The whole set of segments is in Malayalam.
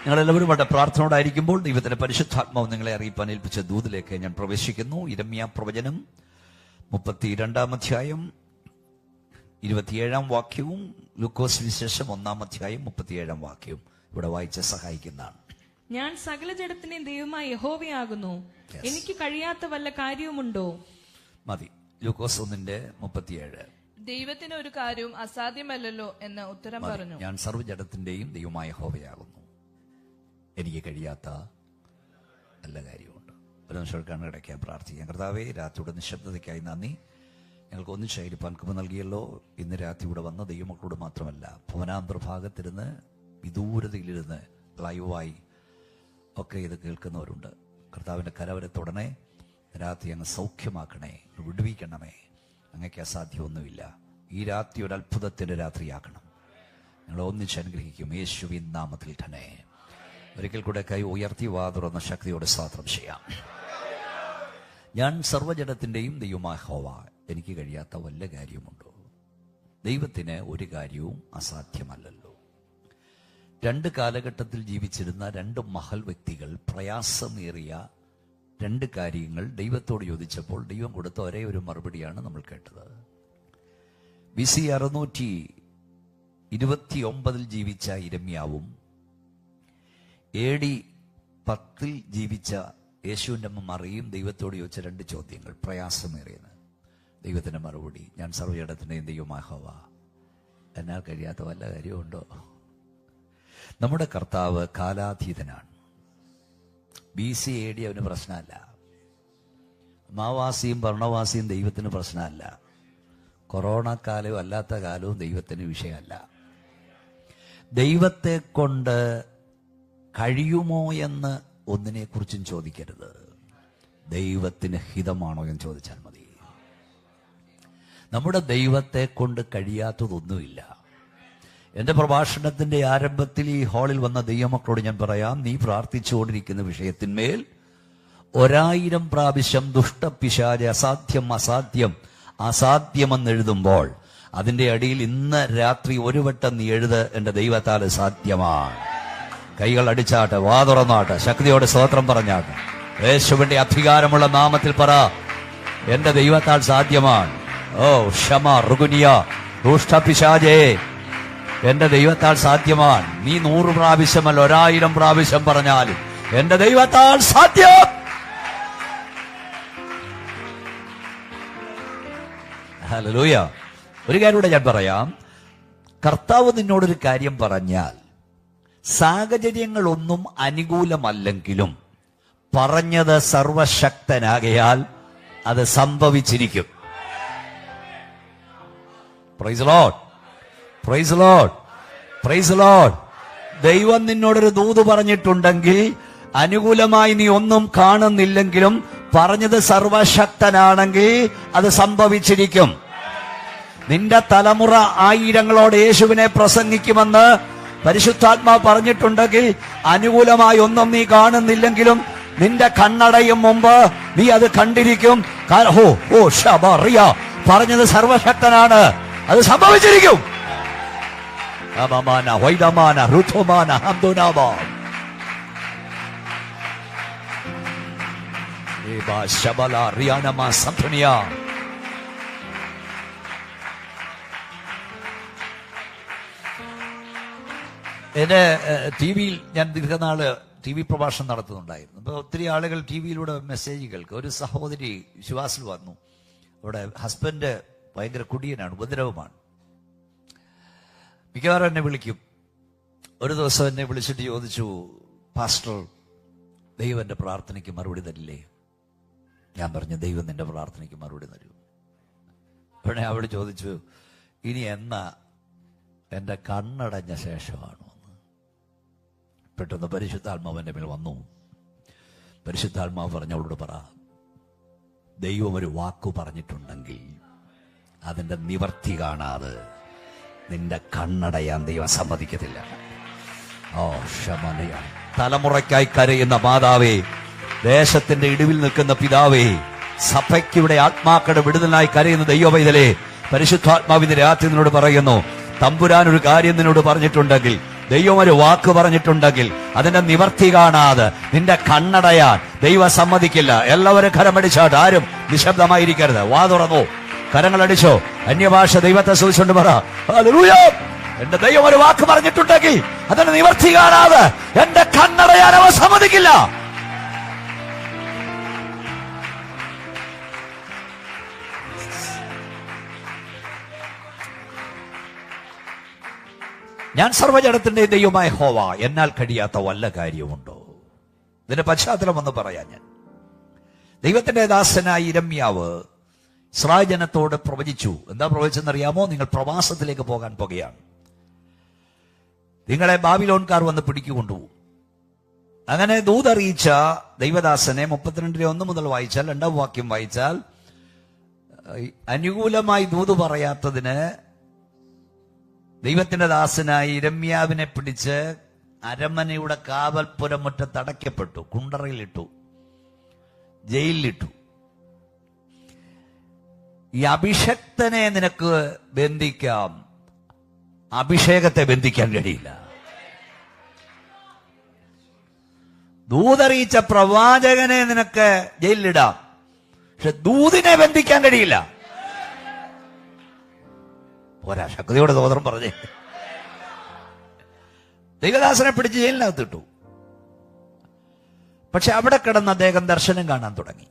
നിങ്ങളെല്ലാവരും വളരെ പ്രാർത്ഥനയോടായിരിക്കുമ്പോൾ ദൈവത്തിന്റെ പരിശുദ്ധാത്മാവ് നിങ്ങളെ അറിയിപ്പാൻ ഏൽപ്പിച്ച ദൂതിലേക്ക് ഞാൻ പ്രവേശിക്കുന്നു. യിരെമ്യാ പ്രവചനം 32-ാം അധ്യായം 27-ാം വാക്യവും ലൂക്കോസ് വിശേഷം 1-ാം അധ്യായം 37-ാം വാക്യവും ഇവിടെ വായിച്ച് സഹായിക്കുന്നതാണ്. ഞാൻ സകല ജഡത്തിന്റെയും ദൈവമായ യഹോവയാകുന്നു, എനിക്ക് കഴിയാത്ത വല്ല കാര്യവുമുണ്ടോ? മതി. ലൂക്കോസ് 1:37. ദൈവത്തിന് ഒരു കാര്യവും അസാധ്യമല്ലല്ലോ എന്ന് ഉത്തരം പറഞ്ഞു. ഞാൻ സർവ്വജഡത്തിന്റെയും ദൈവമായ യഹോവയാകുന്നു, എനിക്ക് കഴിയാത്ത നല്ല കാര്യമുണ്ട്. ഒരു നിമിഷം കണ്ണടയ്ക്കാൻ പ്രാർത്ഥിക്കാം. കർത്താവേ, രാത്രിയുടെ നിശബ്ദതയ്ക്കായി നന്ദി. ഞങ്ങൾക്ക് ഒന്നിച്ചായിരിക്കാൻ കൃപ നൽകിയല്ലോ. ഇന്ന് രാത്രി ഇവിടെ വന്ന ദൈവമക്കളോട് മാത്രമല്ല, ഭവനാന്തർഭാഗത്തിരുന്ന് വിദൂരതയിലിരുന്ന് ലൈവായി ഒക്കെ ഇത് കേൾക്കുന്നവരുണ്ട്. കർത്താവിൻ്റെ കരവരത്തുടനെ രാത്രി അങ്ങ് സൗഖ്യമാക്കണേ, വിടുവിക്കണമേ. അങ്ങക്ക് അസാധ്യമൊന്നുമില്ല. ഈ രാത്രി ഒരു അത്ഭുതത്തിന്റെ രാത്രിയാക്കണം. ഞങ്ങളെ ഒന്നിച്ച് അനുഗ്രഹിക്കും യേശുവിൻ നാമത്തിൽ തന്നെ. ഒരിക്കൽ കൂടെ കൈ ഉയർത്തി വാ തുറന്ന ശക്തിയോടെ സ്തോത്രം ചെയ്യാം. ഞാൻ സർവ്വജഡത്തിന്റെയും ദൈവമായ യഹോവ, എനിക്ക് കഴിയാത്ത വല്ല കാര്യമുണ്ടോ? ദൈവത്തിന് ഒരു കാര്യവും അസാധ്യമല്ലല്ലോ. രണ്ട് കാലഘട്ടത്തിൽ ജീവിച്ചിരുന്ന രണ്ട് മഹൽ വ്യക്തികൾ പ്രയാസമേറിയ രണ്ട് കാര്യങ്ങൾ ദൈവത്തോട് ചോദിച്ചപ്പോൾ ദൈവം കൊടുത്ത ഒരേ ഒരു മറുപടിയാണ് നമ്മൾ കേട്ടത്. BC 629 ജീവിച്ച യിരെമ്യാവും AD 10 ജീവിച്ച യേശുവിൻ്റെ അമ്മ മറിയും ദൈവത്തോട് ചോദിച്ച രണ്ട് ചോദ്യങ്ങൾ, പ്രയാസമേറിയത്. ദൈവത്തിന്റെ മറുപടി, ഞാൻ സർവ്വജഡത്തിന്റെയും ദൈവമായ യഹോവ, എന്നാൽ കഴിയാത്ത വല്ല കാര്യമുണ്ടോ? നമ്മുടെ കർത്താവ് കാലാതീതനാണ്. BC AD അവന് പ്രശ്നമല്ല. മാവാസിയും ഭരണവാസിയും ദൈവത്തിന് പ്രശ്നമല്ല. കൊറോണ കാലവും അല്ലാത്ത കാലവും ദൈവത്തിന് വിഷയമല്ല. ദൈവത്തെ കൊണ്ട് കഴിയുമോ എന്ന് ഒന്നിനെക്കുറിച്ചും ചോദിക്കരുത്. ദൈവത്തിന് ഹിതമാണോ എന്ന് ചോദിച്ചാൽ മതി. നമ്മുടെ ദൈവത്തെ കൊണ്ട് കഴിയാത്തതൊന്നുമില്ല. എന്റെ പ്രഭാഷണത്തിന്റെ ആരംഭത്തിൽ ഈ ഹാളിൽ വന്ന ദൈവമക്കളോട് ഞാൻ പറയാം, നീ പ്രാർത്ഥിച്ചുകൊണ്ടിരിക്കുന്ന വിഷയത്തിന്മേൽ 1000 പ്രാവശ്യം ദുഷ്ടപിശാച് അസാധ്യം അസാധ്യം അസാധ്യമെന്നെഴുതുമ്പോൾ അതിന്റെ അടിയിൽ ഇന്ന് രാത്രി ഒരു വട്ടം നീ എഴുത്, എന്റെ ദൈവത്താൽ സാധ്യമാണ്. കൈകൾ അടിച്ചാട്ടെ, വാ തുറന്നാട്ടെ, ശക്തിയോടെ സ്തോത്രം പറഞ്ഞാട്ടെ. യേശുവിന്റെ അധികാരമുള്ള നാമത്തിൽ പറ, എന്റെ ദൈവത്താൽ സാധ്യമാണ്. ഓ ക്ഷമ റുഗുനിയ ദുഷ്ടപിശാചേ, എന്റെ ദൈവത്താൽ സാധ്യമാണ്. നീ 100 പ്രാവശ്യമല്ല 1000 പ്രാവശ്യം പറഞ്ഞാലും എന്റെ ദൈവത്താൽ സാധ്യം. ഹല്ലേലൂയ. ഒരു കാര്യം കൂടെ ഞാൻ പറയാം. കർത്താവ് നിന്നോടൊരു കാര്യം പറഞ്ഞാൽ സാഹചര്യങ്ങളൊന്നും അനുകൂലമല്ലെങ്കിലും പറഞ്ഞത് സർവശക്തനാകയാൽ അത് സംഭവിച്ചിരിക്കും. Praise Lord, praise Lord, praise Lord. ദൈവം നിന്നോടൊരു ദൂത് പറഞ്ഞിട്ടുണ്ടെങ്കിൽ അനുകൂലമായി നീ ഒന്നും കാണുന്നില്ലെങ്കിലും പറഞ്ഞത് സർവശക്തനാണെങ്കിൽ അത് സംഭവിച്ചിരിക്കും. നിന്റെ തലമുറ ആയിരങ്ങളോട് യേശുവിനെ പ്രസംഗിക്കുമെന്ന് പരിശുദ്ധാത്മാവ് പറഞ്ഞിട്ടുണ്ടെങ്കിൽ അനുകൂലമായി ഒന്നും നീ കാണുന്നില്ലെങ്കിലും നിന്റെ കണ്ണടയും മുമ്പ് നീ അത് കണ്ടിരിക്കും. പറഞ്ഞത് സർവശക്തനാണ്, അത് സംഭവിച്ചിരിക്കും. എന്റെ TV-യിൽ ഞാൻ ദീർഘനാള് TV പ്രഭാഷണം നടത്തുന്നുണ്ടായിരുന്നു. അപ്പോൾ ഒത്തിരി ആളുകൾ TV-യിലൂടെ മെസ്സേജ് കേൾക്കും. ഒരു സഹോദരി വിശ്വാസിൽ വന്നു. അവിടെ ഹസ്ബൻഡ് ഭയങ്കര കുടിയനാണ്, ഉപദ്രവമാണ്. മിക്കവാറും എന്നെ വിളിക്കും. ഒരു ദിവസം എന്നെ വിളിച്ചിട്ട് ചോദിച്ചു, പാസ്റ്റർ, ദൈവം എൻ്റെ പ്രാർത്ഥനയ്ക്ക് മറുപടി തരില്ലേ? ഞാൻ പറഞ്ഞു, ദൈവം നിന്റെ പ്രാർത്ഥനയ്ക്ക് മറുപടി തരൂ. ഉടനെ അവൾ ചോദിച്ചു, ഇനി എന്നാ എൻ്റെ കണ്ണടഞ്ഞ ശേഷമാണ്? പെട്ടെന്ന് പരിശുദ്ധാത്മാവ് എൻ്റെ മേൽ വന്നു. പരിശുദ്ധാത്മാവ് പറഞ്ഞവളോട് പറ, ദൈവം ഒരു വാക്കു പറഞ്ഞിട്ടുണ്ടെങ്കിൽ അതിന്റെ നിവർത്തി കാണാതെ നിന്റെ കണ്ണടയാൻ ദൈവം സമ്മതിക്കത്തില്ല. ഓ ക്ഷമനയ തലമുറയ്ക്കായി കരയുന്ന മാതാവേ, ദേശത്തിന്റെ ഇടിവിൽ നിൽക്കുന്ന പിതാവേ, സഭയ്ക്കിവിടെ ആത്മാക്കളുടെ വിടുതലായി കരയുന്ന ദൈവവൈതലേ, പരിശുദ്ധാത്മാവിന്റെ രാത്രി നിന്നോട് പറയുന്നു, തമ്പുരാൻ ഒരു കാര്യം നിന്നോട് പറഞ്ഞിട്ടുണ്ടെങ്കിൽ ദൈവം ഒരു വാക്ക് പറഞ്ഞിട്ടുണ്ടെങ്കിൽ അതിന്റെ നിവർത്തി കാണാതെ നിന്റെ കണ്ണടയാൻ ദൈവം സമ്മതിക്കില്ല. എല്ലാവരും കരമടിച്ചാട്ട്, ആരും നിശബ്ദമായിരിക്കരുത്. വാ തുറന്നു, കരങ്ങളടിച്ചോ, അന്യഭാഷ ദൈവത്തെ സ്തുതിച്ചുകൊണ്ട് പറ, ഹല്ലേലൂയ. എന്റെ ദൈവം ഒരു വാക്ക് പറഞ്ഞിട്ടുണ്ടെങ്കിൽ അതിന്റെ നിവർത്തി കാണാതെ എന്റെ കണ്ണടയാൻ അവ സമ്മതിക്കില്ല. ഞാൻ സർവ്വജഡത്തിന്റെ ദൈവമായ യഹോവ, എന്നാൽ കഴിയാത്ത വല്ല കാര്യമുണ്ടോ? ഇതിന്റെ പശ്ചാത്തലം ഒന്ന് പറയാൻ ഞാൻ. ദൈവത്തിന്റെ ദാസനായ യിരെമ്യാവ് ഇസ്രായേൽ ജനത്തോട് പ്രവചിച്ചു. എന്താ പ്രവചിച്ചെന്നറിയാമോ? നിങ്ങൾ പ്രവാസത്തിലേക്ക് പോകാൻ പോകുകയാണ്, നിങ്ങളെ ബാബിലോൺകാർ വന്ന് പിടിക്കൊണ്ടുപോകും. അങ്ങനെ ദൂതറിയിച്ച ദൈവദാസനെ 32:1 മുതൽ വായിച്ചാൽ, 2-ാം വാക്യം വായിച്ചാൽ, അനുകൂലമായി ദൂത് പറയാത്തതിന് ദൈവത്തിന്റെ ദാസനായ യിരെമ്യാവിനെ പിടിച്ച് അരമനയുടെ കാവൽപ്പുരമുറ്റത്ത് അടയ്ക്കപ്പെട്ടു, കുണ്ടറയിലിട്ടു, ജയിലിലിട്ടു. ഈ അഭിഷക്തനെ നിനക്ക് ബന്ധിക്കാം, അഭിഷേകത്തെ ബന്ധിക്കാൻ കഴിയില്ല. ദൂതറിയിച്ച പ്രവാചകനെ നിനക്ക് ജയിലിലിടാം, പക്ഷെ ദൂതിനെ ബന്ധിക്കാൻ കഴിയില്ല. പോരാ, ശക്തിയോടെ തോതരം പറഞ്ഞേ. ദൈവദാസനെ പിടിച്ച് ജയിലിനകത്തിട്ടു. പക്ഷെ അവിടെ കിടന്ന് അദ്ദേഹം ദർശനം കാണാൻ തുടങ്ങി.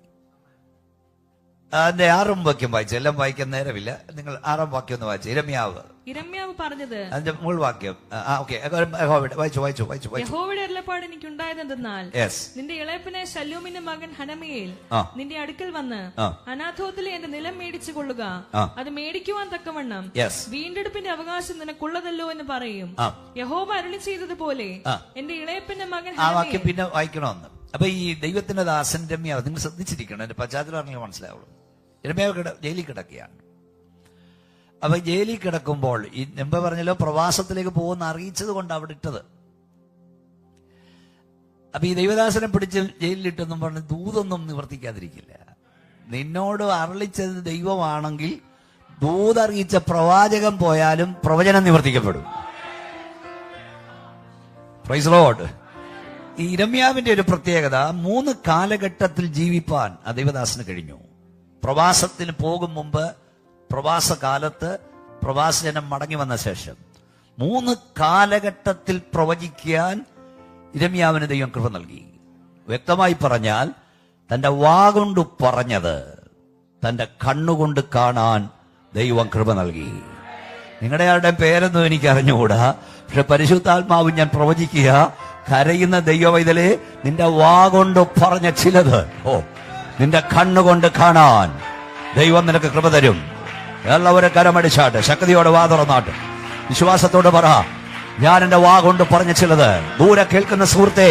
അതിന്റെ 6-ാം വാക്യം വായിച്ചു. എല്ലാം വായിക്കാൻ നേരമില്ല, നിങ്ങൾ 6-ാം വാക്യം ഒന്ന് വായിച്ചു. യിരെമ്യാവ് പറഞ്ഞത്, അതിന്റെ മുകൾ വാക്യം വായിച്ചു. യഹോവയുടെ അരുളപ്പാട് എനിക്കുണ്ടായതെന്തെന്നാൽ, നിന്റെ ഇളയപ്പനെ ശല്ലൂമിന്റെ മകൻ ഹനമയേൽ നിന്റെ അടുക്കൽ വന്ന് അനാഥോത്തിലെ എന്റെ നിലം മേടിച്ചു കൊള്ളുക, അത് മേടിക്കുവാൻ തക്കവണ്ണം വീണ്ടെടുപ്പിന്റെ അവകാശം നിനക്കുള്ളതല്ലോ എന്ന് പറയും. യഹോവ അരുളി ചെയ്തതുപോലെ എന്റെ ഇളയപ്പന്റെ മകൻ വാക്യം പിന്നെ വായിക്കണമെന്ന്. അപ്പൊ ഈ ദൈവത്തിന്റെ ദാസൻ യിരെമ്യാവ്, നിങ്ങൾ ശ്രദ്ധിച്ചിരിക്കണം, എന്റെ പശ്ചാത്തലം മനസ്സിലാവുള്ളൂ. യിരെമ്യാവ് ജയിലിൽ കിടക്കുകയാണ്. അപ്പൊ ജയിലിൽ കിടക്കുമ്പോൾ ഈ മുമ്പ് പറഞ്ഞല്ലോ, പ്രവാസത്തിലേക്ക് പോകുന്ന അറിയിച്ചത് കൊണ്ട് അവിടെ ഇട്ടത്. അപ്പൊ ഈ ദൈവദാസനെ പിടിച്ച് ജയിലിലിട്ടെന്നും പറഞ്ഞ് ദൂതൊന്നും നിവർത്തിക്കാതിരിക്കില്ല. നിന്നോട് അരുളിച്ചത് ദൈവമാണെങ്കിൽ ദൂതറിയിച്ച പ്രവാചകൻ പോയാലും പ്രവചനം നിവർത്തിക്കപ്പെടും. Praise Lord. ഈ യിരെമ്യാവിന്റെ ഒരു പ്രത്യേകത, 3 കാലഘട്ടത്തിൽ ജീവിപ്പാൻ ആ ദൈവദാസന് കഴിഞ്ഞു. പ്രവാസത്തിന് പോകും മുമ്പ്, പ്രവാസകാലത്ത്, പ്രവാസജനം മടങ്ങി വന്ന ശേഷം 3 കാലഘട്ടത്തിൽ പ്രവചിക്കാൻ യിരെമ്യാവിന് ദൈവം കൃപ നൽകി. വ്യക്തമായി പറഞ്ഞാൽ, തന്റെ വാഗൊണ്ട് പറഞ്ഞത് തന്റെ കണ്ണുകൊണ്ട് കാണാൻ ദൈവം കൃപ നൽകി. നിങ്ങളുടെ ആരുടെയും പേരൊന്നും എനിക്ക് അറിഞ്ഞുകൂടാ, പക്ഷെ പരിശുദ്ധാത്മാവ് ഞാൻ പ്രവചിക്കുക, കരയുന്ന ദൈവവൈതലേ, നിന്റെ വാഗൊണ്ട് പറഞ്ഞ ചിലത് നിന്റെ കണ്ണുകൊണ്ട് കാണാൻ ദൈവം നിനക്ക് കൃപ തരും. എല്ലാവരും കരമടിച്ചാട്ട്, ശക്തിയോടെ വാ തുറന്നാട്ട്, വിശ്വാസത്തോട് പറ, ഞാൻ എന്റെ വാ കൊണ്ട് പറഞ്ഞ ചിലത്. ദൂരെ കേൾക്കുന്ന സുഹൃത്തെ,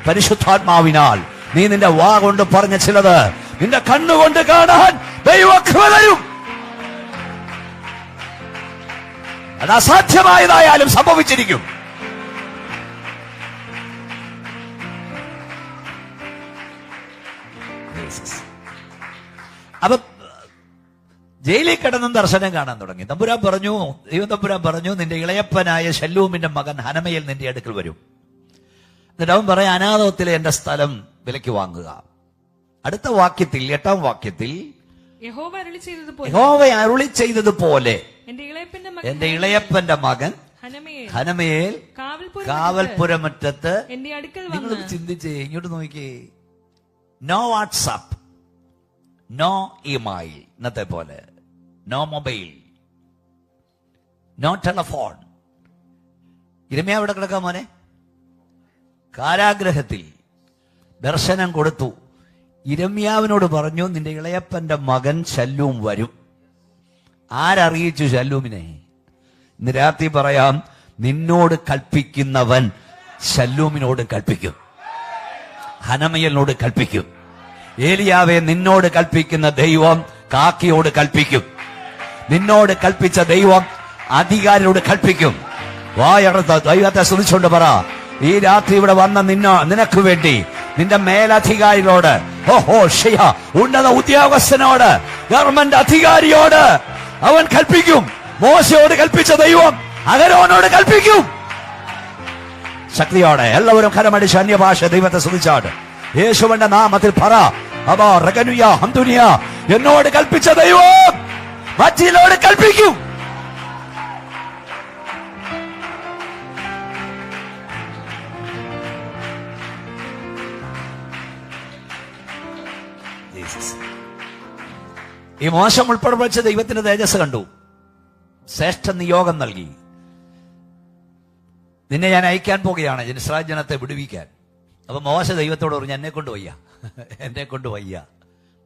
പരിശുദ്ധാത്മാവിനാൽ നീ നിന്റെ വാ കൊണ്ട് പറഞ്ഞ ചിലത് നിന്റെ കണ്ണുകൊണ്ട് കാണാൻ ദൈവം കൃപ തരും. അത് അസാധ്യമായതായാലും സംഭവിച്ചിരിക്കും. അപ്പൊ ജയിലിൽ കിടന്നും ദർശനം കാണാൻ തുടങ്ങി. ദൈവം തമ്പുരാൻ പറഞ്ഞു, നിന്റെ ഇളയപ്പനായ ശല്ലൂമിന്റെ മകൻ ഹനമയേൽ നിന്റെ അടുക്കൽ വരും. എന്നിട്ട് അവൻ പറയാം, അനാഥോത്തിലെ എന്റെ സ്ഥലം വിലയ്ക്ക് വാങ്ങുക. അടുത്ത വാക്യത്തിൽ, 8-ാം വാക്യത്തിൽ, യഹോവ അരുളി ചെയ്തതുപോലെ എന്റെ ഇളയപ്പന്റെ മകൻ ഹനമയേൽ കാവൽപുരമുറ്റത്ത്. നിങ്ങൾ ചിന്തിച്ചേ, ഇങ്ങോട്ട് നോക്കിയേ. നോ വാട്സാപ്പ്, നോ ഇമെയിൽ, ഇന്നത്തെ പോലെ നോ മൊബൈൽ, നോ ടെലഫോൺ. യിരെമ്യാവ് എവിടെ കിടക്കാം മോനെ? കാരാഗ്രഹത്തിൽ. ദർശനം കൊടുത്തു. യിരെമ്യാവിനോട് പറഞ്ഞു, നിന്റെ ഇളയപ്പന്റെ മകൻ ശല്ലൂം വരും. ആരറിയിച്ചു ശല്ലൂമിനെ? ഇന്ന് രാത്രി പറയാം, നിന്നോട് കൽപ്പിക്കുന്നവൻ ശല്ലൂമിനോട് കൽപ്പിക്കും, ഹനമയേലിനോട് കൽപ്പിക്കും. ഏലിയാവെ, നിന്നോട് കൽപ്പിക്കുന്ന ദൈവം കാക്കിയോട് കൽപ്പിക്കും. നിന്നോട് കൽപ്പിച്ച ദൈവം അധികാരിയോട് കൽപ്പിക്കും. വായടത്ത ദൈവത്തെ സ്തുതിച്ചുകൊണ്ട് പറ, ഈ രാത്രി ഇവിടെ വന്ന നിനക്ക് വേണ്ടി നിന്റെ മേലധികാരിയോട്, ഉന്നത ഉദ്യോഗസ്ഥനോട്, ഗവൺമെന്റ് അധികാരിയോട് അവൻ കൽപ്പിക്കും. മോശയോട് കൽപ്പിച്ച ദൈവം അഹരോനോട് കൽപ്പിക്കും. ശക്തിയോടെ എല്ലാവരും കരമടിച്ച് അന്യഭാഷ ദൈവത്തെ സ്തുതിച്ചാട്. യേശുവിന്റെ നാമത്തിൽ പറ, അബാ റഗനുയ ഹംദുനിയ, എന്നോട് കൽപ്പിച്ച ദൈവം മറ്റിലോട് കൽപ്പിക്കും. ഈ മോശം ഉൾപ്പെടെ വെച്ച് ദൈവത്തിന്റെ തേജസ് കണ്ടു. ശ്രേഷ്ഠ നിയോഗം നൽകി. നിന്നെ ഞാൻ അയക്കാൻ പോകുകയാണ് ഇസ്രായേൽ ജനത്തെ വിടുവിക്കാൻ. അപ്പൊ മോശ ദൈവത്തോട് പറഞ്ഞു, എന്നെ കൊണ്ട് വയ്യ, എന്നെ കൊണ്ട് വയ്യ.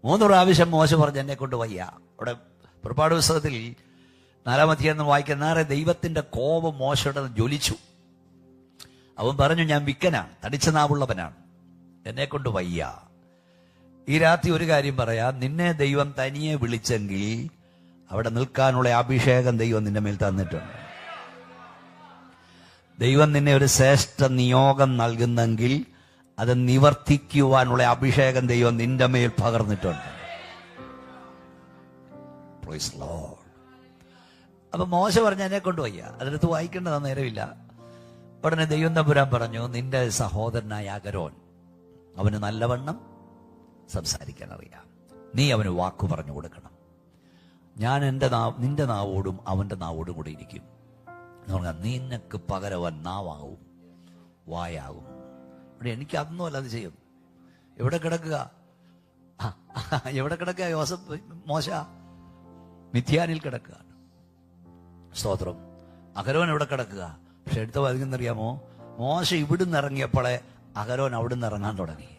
3 പ്രാവശ്യം മോശ പറഞ്ഞു, എന്നെ കൊണ്ട് വയ്യ. അവിടെ പുറപ്പാട് പുസ്തകത്തിൽ 4-ാം അധ്യായം വായിക്കുന്ന ദൈവത്തിന്റെ കോപം മോശയുടെ ജ്വലിച്ചു. അവൻ പറഞ്ഞു, ഞാൻ വിക്കനാണ്, തടിച്ച നാവുള്ളവനാണ്, എന്നെ കൊണ്ട് വയ്യ. ഈ രാത്രി ഒരു കാര്യം പറയാം, നിന്നെ ദൈവം തനിയെ വിളിച്ചെങ്കിൽ അവിടെ നിൽക്കാനുള്ള അഭിഷേകം ദൈവം നിന്റെ മേൽ തന്നിട്ടുണ്ട്. ദൈവം നിന്നെ ഒരു ശ്രേഷ്ഠ നിയോഗം നൽകുന്നെങ്കിൽ അത് നിവർത്തിക്കുവാനുള്ള അഭിഷേകം ദൈവം നിന്റെ മേൽ പകർന്നിട്ടുണ്ട്. Praise Lord. അപ്പൊ മോശ പറഞ്ഞ എന്നെ കൊണ്ട് വയ്യ, അതിനകത്ത് വായിക്കേണ്ടത് നേരമില്ല. ഉടനെ ദൈവം തമ്പുരാൻ പറഞ്ഞു, നിന്റെ സഹോദരനായ അഹരോൻ, അവന് നല്ലവണ്ണം സംസാരിക്കാൻ അറിയാം, നീ അവന് വാക്കു പറഞ്ഞു കൊടുക്കണം. ഞാൻ നിന്റെ നാവോടും അവന്റെ നാവോടും കൂടെ ഇരിക്കും. നിനക്ക് പകരവൻ നാവാകും, വായാകും. ഇവിടെ എനിക്ക് അതൊന്നും അല്ലാതെ ചെയ്യും. എവിടെ കിടക്കുക? എവിടെ കിടക്കുക? മോശ മിഥ്യാനിൽ കിടക്കുക. സ്തോത്രം. അഹരോൻ എവിടെ കിടക്കുക? പക്ഷെ എടുത്ത പറയുന്നറിയാമോ, മോശ ഇവിടുന്ന് ഇറങ്ങിയപ്പോളെ അഹരോൻ അവിടുന്ന് ഇറങ്ങാൻ തുടങ്ങി.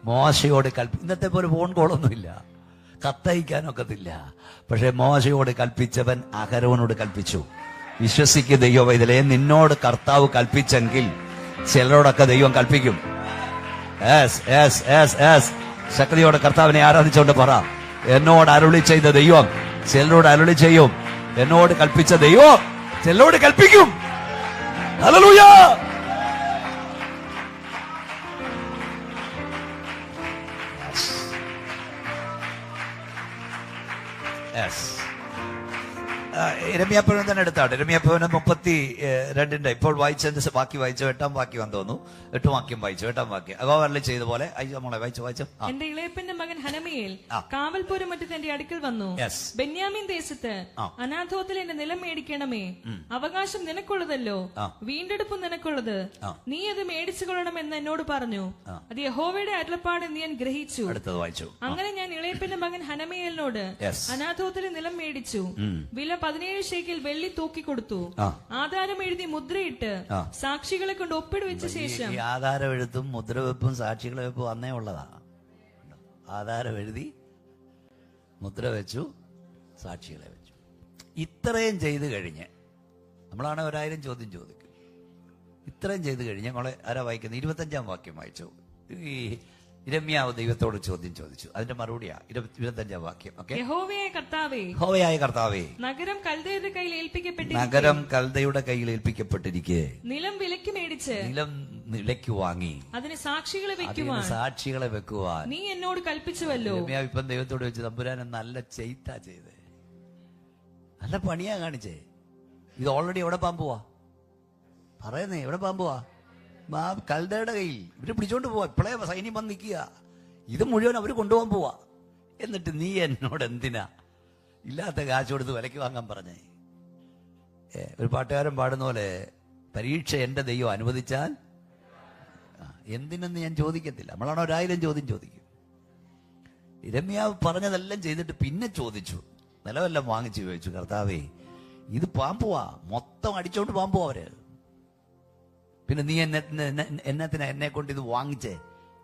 മോശയോട് ഇന്നത്തെ പോലെ ഫോൺ കോളൊന്നുമില്ല, കത്തയക്കാനൊക്കത്തില്ല. പക്ഷെ മോശയോട് കൽപ്പിച്ചവൻ അഹരോനോട് കൽപ്പിച്ചു. വിശ്വസിക്ക് ദൈവം ഇതിലെ നിന്നോട് കർത്താവ് കൽപ്പിച്ചെങ്കിൽ ചിലരോടൊക്കെ ദൈവം കൽപ്പിക്കും. ശക്തിയോടെ കർത്താവിനെ ആരാധിച്ചുകൊണ്ട് പറ, എന്നോട് അരുളി ചെയ്ത ദൈവം ചിലരോട് അരുളി ചെയ്യും. എന്നോട് കൽപ്പിച്ച ദൈവം ചിലരോട് കൽപ്പിക്കും. ഹല്ലേലൂയ. ഇരമ്യാപ്പവനം തന്നെ എടുത്താട്ടെ. ഇരമ്യാപ്പവനം 32 ഇപ്പോൾ വായിച്ചതിന്റെ ബാക്കി വായിച്ചു. 8-ാം വാക്യം തോന്നുന്നു. 8 വാക്യം വായിച്ചു. 8-ാം വാക്യം അഗോവരളി ചെയ്ത പോലെ മോളെ വായിച്ചു. എന്റെ ഇളയപ്പന്റെ മകൻ ഹനമയേൽ കാവൽപുരം മറ്റു എന്റെ അടുക്കൽ വന്നു. ബെന്യാമീൻ ദേശത്ത് അനാഥോത്തിൽ എന്റെ നിലം മേടിക്കണമേ, അവകാശം നിനക്കുള്ളതല്ലോ, വീണ്ടെടുപ്പും നിനക്കുള്ളത്, നീ അത് മേടിച്ചു കൊള്ളണമെന്ന് എന്നോട് പറഞ്ഞു. അത് യഹോവയുടെ അരുളപ്പാട് എന്ന് ഞാൻ ഗ്രഹിച്ചു. അങ്ങനെ ഞാൻ ഇളയപ്പന്റെ മകൻ ഹനമയേലിനോട് അനാഥോത്തിലെ നിലം മേടിച്ചു. വില 17 ശേക്കെൽ വെള്ളി തൂക്കി കൊടുത്തു. ആധാരം എഴുതി മുദ്രയിട്ട് സാക്ഷികളെ കൊണ്ട് ഒപ്പിടുവെച്ച ശേഷം. ആധാരം എഴുത്തും മുദ്രവെപ്പും സാക്ഷികളെ വെപ്പും അന്നേ ഉള്ളതാ. ആധാരം എഴുതി മുദ്ര വെച്ചു, സാക്ഷികളെ വെച്ചു. ഇത്രയും ചെയ്ത് കഴിഞ്ഞ് നമ്മളാണ് 1000 ചോദ്യം ചോദിക്കും. ഇത്രയും ചെയ്ത് കഴിഞ്ഞ് നമ്മളെ ആരാ വായിക്കുന്നത്? 25-ാം വാക്യം വായിച്ചു. ഈ ഇരമ്യാവ് ദൈവത്തോട് ചോദ്യം ചോദിച്ചു. അതിന്റെ മറുപടിയാ 25-ാം വാക്യം. യഹോവയായ കർത്താവേ, നഗരം കൽദയുടെ കയ്യിൽ ഏൽപ്പിക്കപ്പെട്ടിരിക്കെ നിലം വിലയ്ക്ക് മേടിച്ച്, നിലം വിലയ്ക്ക് വാങ്ങി, അതിന് സാക്ഷികളെ വെക്കുവാൻ നീ എന്നോട് കൽപ്പിച്ചുവല്ലോ. ഇപ്പം ദൈവത്തോട് വെച്ച്, തമ്പുരാനെ നല്ല ചെയ്താ ചെയ്തേ, നല്ല പണിയാ കാണിച്ചേ. ഇത് ഓൾറെഡി എവിടെ പാമ്പുവാ പറയുന്നേ? എവിടെ പാമ്പുവാ? കൽദയുടെ കയ്യിൽ ഇവര് പിടിച്ചോണ്ട് പോവാ. ഇപ്പോഴേ സൈന്യം വന്ന് നിൽക്കുക. ഇത് മുഴുവൻ അവര് കൊണ്ടുപോകാൻ പോവാ. എന്നിട്ട് നീ എന്നോട് എന്തിനാ ഇല്ലാത്ത കാശ് കൊടുത്ത് വിലയ്ക്ക് വാങ്ങാൻ പറഞ്ഞേ? ഒരു പാട്ടുകാരൻ പാടുന്ന പോലെ, പരീക്ഷ എന്റെ ദൈവം അനുവദിച്ചാൽ എന്തിനെന്ന് ഞാൻ ചോദിക്കത്തില്ല. നമ്മളാണ് 1000 ചോദ്യം ചോദിക്കും. ഇരമ്യാവ് പറഞ്ഞതെല്ലാം ചെയ്തിട്ട് പിന്നെ ചോദിച്ചു, നിലമെല്ലാം വാങ്ങിച്ചു ചോദിച്ചു, കർത്താവേ ഇത് പാമ്പുവാ, മൊത്തം അടിച്ചോണ്ട് പാമ്പുവാ അവര്. പിന്നെ നീ എന്നത്തിനാ എന്നെ കൊണ്ട് ഇത് വാങ്ങിച്ചേ,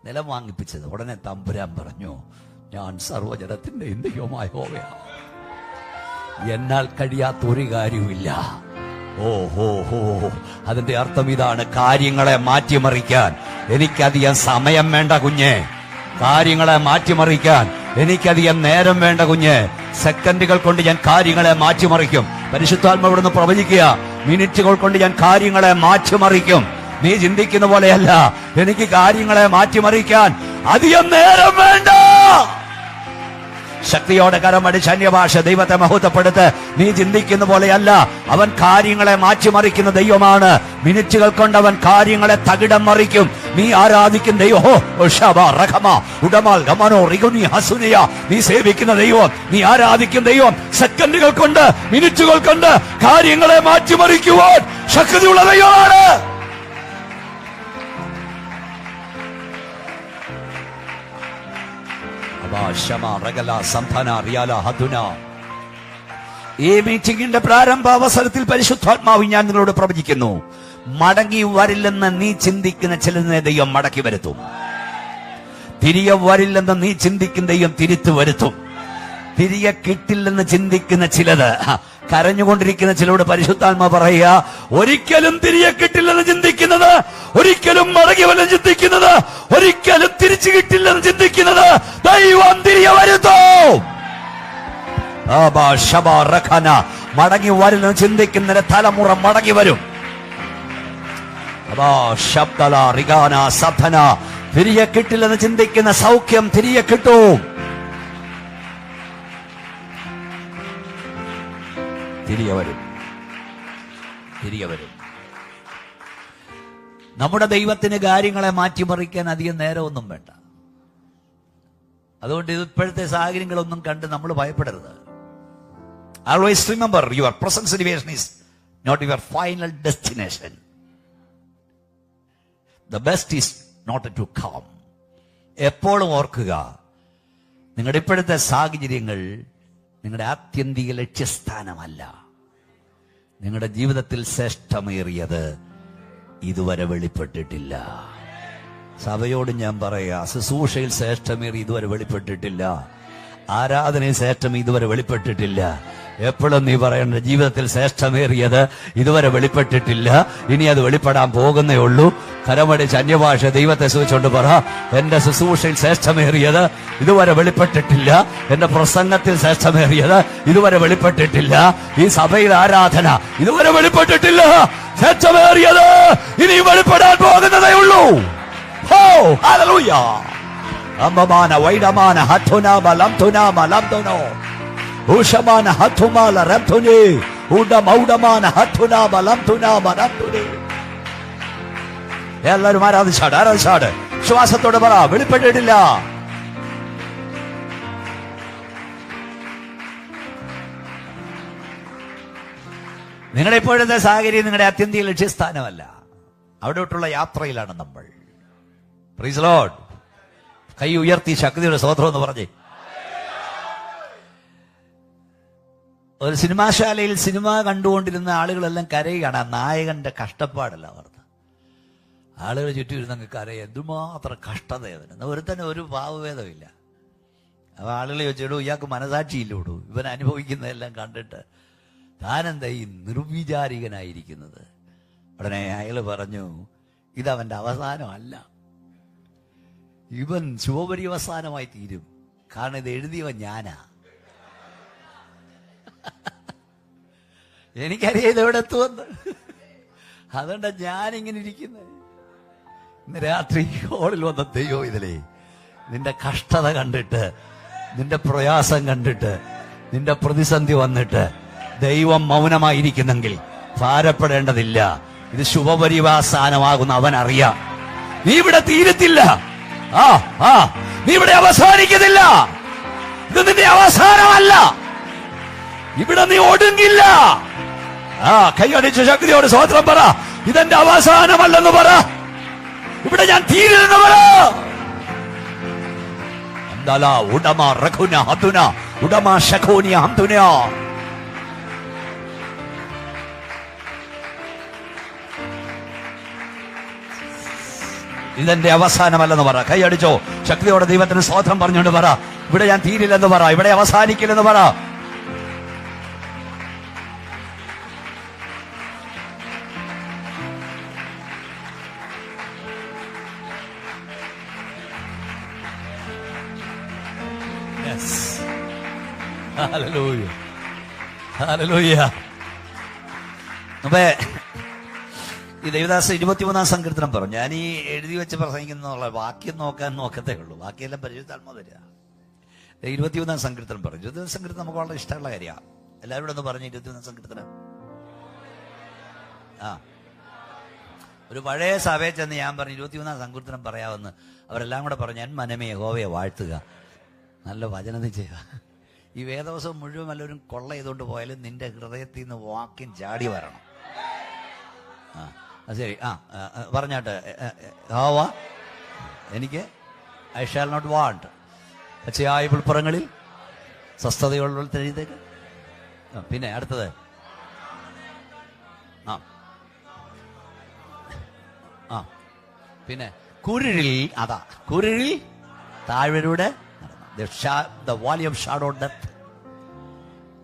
നിലം വാങ്ങിപ്പിച്ചത്? ഉടനെ തമ്പുരാൻ പറഞ്ഞു, ഞാൻ സർവ്വജനത്തിന്റെ ദൈവമായ യഹോവയാ, എന്നാൽ കഴിയാത്ത ഒരു കാര്യവുമില്ല. അതിന്റെ അർത്ഥം ഇതാണ്, കാര്യങ്ങളെ മാറ്റിമറിക്കാൻ എനിക്കധികം സമയം വേണ്ട കുഞ്ഞെ. കാര്യങ്ങളെ മാറ്റിമറിക്കാൻ എനിക്കധികം നേരം വേണ്ട കുഞ്ഞെ. സെക്കൻഡുകൾ കൊണ്ട് ഞാൻ കാര്യങ്ങളെ മാറ്റിമറിക്കും. പരിശുദ്ധാത്മാവ് ഇവിടുന്ന് പ്രവചിക്കുക, മിനിറ്റുകൾ കൊണ്ട് ഞാൻ കാര്യങ്ങളെ മാറ്റിമറിക്കും. നീ ചിന്തിക്കുന്ന പോലെയല്ല, എനിക്ക് കാര്യങ്ങളെ മാറ്റിമറിക്കാൻ അധികം നേരം വേണ്ട. ശക്തിയോടെ കരമടിച്ച് അന്യഭാഷ ദൈവത്തെ മഹത്വപ്പെടുത്ത്. നീ ചിന്തിക്കുന്ന പോലെയല്ല, അവൻ കാര്യങ്ങളെ മാറ്റിമറിക്കുന്ന ദൈവമാണ്. മിനിറ്റുകൾ കൊണ്ട് അവൻ കാര്യങ്ങളെ തകിടം മറിക്കും. നീ ആരാധിക്കുന്ന ദൈവം നീ സേവിക്കുന്ന ദൈവം, നീ ആരാധിക്കുന്ന ദൈവം സെക്കൻഡുകൾ കൊണ്ട്, മിനിറ്റുകൾ കൊണ്ട് കാര്യങ്ങളെ മാറ്റിമറിക്കുവാൻ ശക്തിയുള്ള ദൈവമാണ്. ഈ മീറ്റിംഗിന്റെ പ്രാരംഭ അവസരത്തിൽ പരിശുദ്ധാത്മാവ് ഞാൻ നിങ്ങളോട് പ്രവചിക്കുന്നു, മടങ്ങി വരില്ലെന്ന് നീ ചിന്തിക്കുന്ന ചിലതിനെ ദൈവം മടക്കി വരുത്തും. തിരികെ വരില്ലെന്ന് നീ ചിന്തിക്കുന്ന ദൈവം തിരിച്ചു വരുത്തും. തിരികെ കിട്ടില്ലെന്ന് ചിന്തിക്കുന്ന ചിലത്, കരഞ്ഞുകൊണ്ടിരിക്കുന്ന ചിലരോട് പരിശുദ്ധാത്മാ പറയുക, ഒരിക്കലും തിരികെ കിട്ടില്ലെന്ന് ചിന്തിക്കുന്നത്, ഒരിക്കലും മടങ്ങി വല്ലെന്ന് ചിന്തിക്കുന്നത്, ഒരിക്കലും തിരിച്ചു കിട്ടില്ലെന്ന് ചിന്തിക്കുന്നത് ദൈവം തിരികെ വരുത്തും. മടങ്ങി വരില്ലെന്ന് ചിന്തിക്കുന്ന തലമുറ മടങ്ങി വരും. തിരികെ കിട്ടില്ലെന്ന് ചിന്തിക്കുന്ന സൗഖ്യം തിരികെ കിട്ടും. തിരികെ വരും, തിരികെ വരും. നമ്മുടെ ദൈവത്തിന് കാര്യങ്ങളെ മാറ്റിമറിക്കാൻ അധികം നേരമൊന്നും വേണ്ട. അതുകൊണ്ട് ഇപ്പോഴത്തെ സാഹചര്യങ്ങളൊന്നും കണ്ട് നമ്മൾ ഭയപ്പെടരുത്. Always remember, your present situation is not your final destination. The best is not to come. എപ്പോഴും ഓർക്കുക, നിങ്ങളുടെ ഇപ്പോഴത്തെ സാഹചര്യങ്ങൾ നിങ്ങളുടെ ആത്യന്തിക ലക്ഷ്യസ്ഥാനമല്ല. നിങ്ങളുടെ ജീവിതത്തിൽ ശ്രേഷ്ഠമേറിയത് ഇതുവരെ വെളിപ്പെട്ടിട്ടില്ല. സഭയോട് ഞാൻ പറയാ, ശുശ്രൂഷയിൽ ശ്രേഷ്ഠമേറി ഇതുവരെ വെളിപ്പെട്ടിട്ടില്ല. ആരാധനയിൽ ശ്രേഷ്ഠം ഇതുവരെ വെളിപ്പെട്ടിട്ടില്ല. എപ്പോഴും നീ പറയേണ്ട, ജീവിതത്തിൽ ശ്രേഷ്ഠമേറിയത് ഇതുവരെ വെളിപ്പെട്ടിട്ടില്ല, ഇനി അത് വെളിപ്പെടാൻ പോകുന്നേ ഉള്ളൂ. കരമടിച്ച് അന്യഭാഷ ദൈവത്തെ സൂചിച്ചുകൊണ്ട് പറ, എന്റെ ശുശ്രൂഷയിൽ ശ്രേഷ്ഠമേറിയത് ഇതുവരെ വെളിപ്പെട്ടിട്ടില്ല, എന്റെ പ്രസംഗത്തിൽ ശ്രേഷ്ഠമേറിയത് ഇതുവരെ വെളിപ്പെട്ടിട്ടില്ല, ഈ സഭയിൽ ആരാധന ഇതുവരെ വെളിപ്പെട്ടിട്ടില്ല. ശ്രേഷ്ഠമേറിയത് ഇനി വെളിപ്പെടാൻ പോകുന്നതേ ഉള്ളൂ. ഹല്ലേലൂയ. അമ്മമാന വൈഡമാന ഹത്തുനാമ ലംതുനാമ ലംതുനോ ഉഷമാന ഹത്തുമാല റംതുനി ഉഡമൗഡമാന ഹത്തുനാമ ലംതുനാമ ലംതുനി. എല്ലാവരും ആരാധിച്ചാട്, ആരാധിച്ചാട്. ശ്വാസത്തോടെ പറ, വെളിപ്പെട്ടിട്ടില്ല. നിങ്ങളുടെ ഇപ്പോഴത്തെ സാഹചര്യം നിങ്ങളുടെ അത്യന്തിക ലക്ഷ്യസ്ഥാനമല്ല. അവിടോട്ടുള്ള യാത്രയിലാണ് നമ്മൾ. Praise Lord. കൈ ഉയർത്തി ശക്തിയുടെ സ്തോത്രം എന്ന് പറഞ്ഞേ. ഒരു സിനിമാശാലയിൽ സിനിമ കണ്ടുകൊണ്ടിരുന്ന ആളുകളെല്ലാം കരയുകയാണ്. ആ നായകന്റെ കഷ്ടപ്പാടല്ല അവർക്ക്. ആളുകൾ ചുറ്റും ഇരുന്നങ്ങ് കരയ, എന്തുമാത്രം കഷ്ടതയവന്. ഒരുത്തന്നെ ഒരു ഭാവഭേദമില്ല. അപ്പൊ ആളുകൾ ചോദിച്ചിടൂ, ഇയാൾക്ക് മനസാക്ഷിയില്ലോടൂ, ഇവൻ അനുഭവിക്കുന്നതെല്ലാം കണ്ടിട്ട് താനെന്താ ഈ നിർവിചാരികനായിരിക്കുന്നത്? ഉടനെ അയാൾ പറഞ്ഞു, ഇതവന്റെ അവസാനമല്ല, ഇവൻ ശുഭപര്യവസാനമായി തീരും. കാരണം ഇത് എഴുതിയവൻ ഞാനാ. എനിക്കറിയാം ഇതെവിടെ എത്തുമെന്ന്. അതുകൊണ്ടാ ഞാനിങ്ങനെ ഇരിക്കുന്നത്. ഇന്ന് രാത്രി ഹോളിൽ വന്ന ദൈവം ഇതിലേ നിന്റെ കഷ്ടത കണ്ടിട്ട്, നിന്റെ പ്രയാസം കണ്ടിട്ട്, നിന്റെ പ്രതിസന്ധി വന്നിട്ട് ദൈവം മൗനമായിരിക്കുന്നെങ്കിൽ ഭാരപ്പെടേണ്ടതില്ല. ഇത് ശുഭപരിവാസാനമാകുന്ന അവൻ അറിയാം. നീ ഇവിടെ തീരത്തില്ല, നീ ഇവിടെ അവസാനിക്കുന്നില്ല. ഇത് നിന്റെ അവസാനമല്ല. ഇവിടെ നീ ഒടുങ്ങില്ല. കൈയടിച്ച ശക്തിയോട് സ്തോത്രം പറ, ഇതെന്റെ അവസാനമല്ലെന്ന് പറ. ഇവിടെ ഞാൻ തീരുന്നെന്ന് പറ. ഉടമ റഖുന ഹതുന ഉടമ ശഖോനിയ ഹംതുന. ഇതെന്റെ അവസാനമല്ലെന്ന് പറ. കൈയടിച്ചോ ശക്തിയോടെ ദൈവത്തിന് സ്തോത്രം പറഞ്ഞുകൊണ്ട് പറ, ഇവിടെ ഞാൻ തീരില്ലെന്ന് പറ, ഇവിടെ അവസാനിക്കില്ലെന്ന് പറ. Hallelujah, hallelujah. അപ്പേ ഈ ദേവദാസ് 23-ാം സങ്കീർത്തനം പറഞ്ഞു. ഞാൻ ഈ എഴുതി വെച്ച് പ്രസംഗിക്കുന്ന വാക്യം നോക്കാൻ നോക്കത്തേ ഉള്ളൂ. ബാക്കിയെല്ലാം പരിശുദ്ധാത്മാവ് തരിക. 21 സങ്കീർത്തനം പറഞ്ഞു. 21 സങ്കീർത്തനം നമുക്ക് വളരെ ഇഷ്ടമുള്ള കാര്യമാണ്. എല്ലാവരും ഒന്ന് പറഞ്ഞു 21 സങ്കീർത്തനം. ഒരു പഴയ സഭയിൽ ചെന്ന് ഞാൻ പറഞ്ഞു 21 സങ്കീർത്തനം പറയാമെന്ന്. അവരെല്ലാം കൂടെ പറഞ്ഞു, ഞാൻ മനമേ യഹോവയെ വാഴ്ത്തുക. നല്ല വചനത്തിൽ ചെയ്യുക. ഈ വേദവസം മുഴുവൻ എല്ലാവരും കൊള്ള ചെയ്തുകൊണ്ട് പോയാലും നിന്റെ ഹൃദയത്തിൽ നിന്ന് വാക്യം ചാടി വരണം. ശരി, പറഞ്ഞാട്ടെ. യഹോവ എനിക്ക് ഐ ഷാൽ നോട്ട് വാണ്ട്, പച്ചയായ പുൽപ്പുറങ്ങളിൽ സ്വസ്ഥതയുള്ള തെളിയത്തേക്ക്. പിന്നെ അടുത്തത് പിന്നെ കുരിഴിൽ, കുരിഴിൽ താഴ്വരയുടെ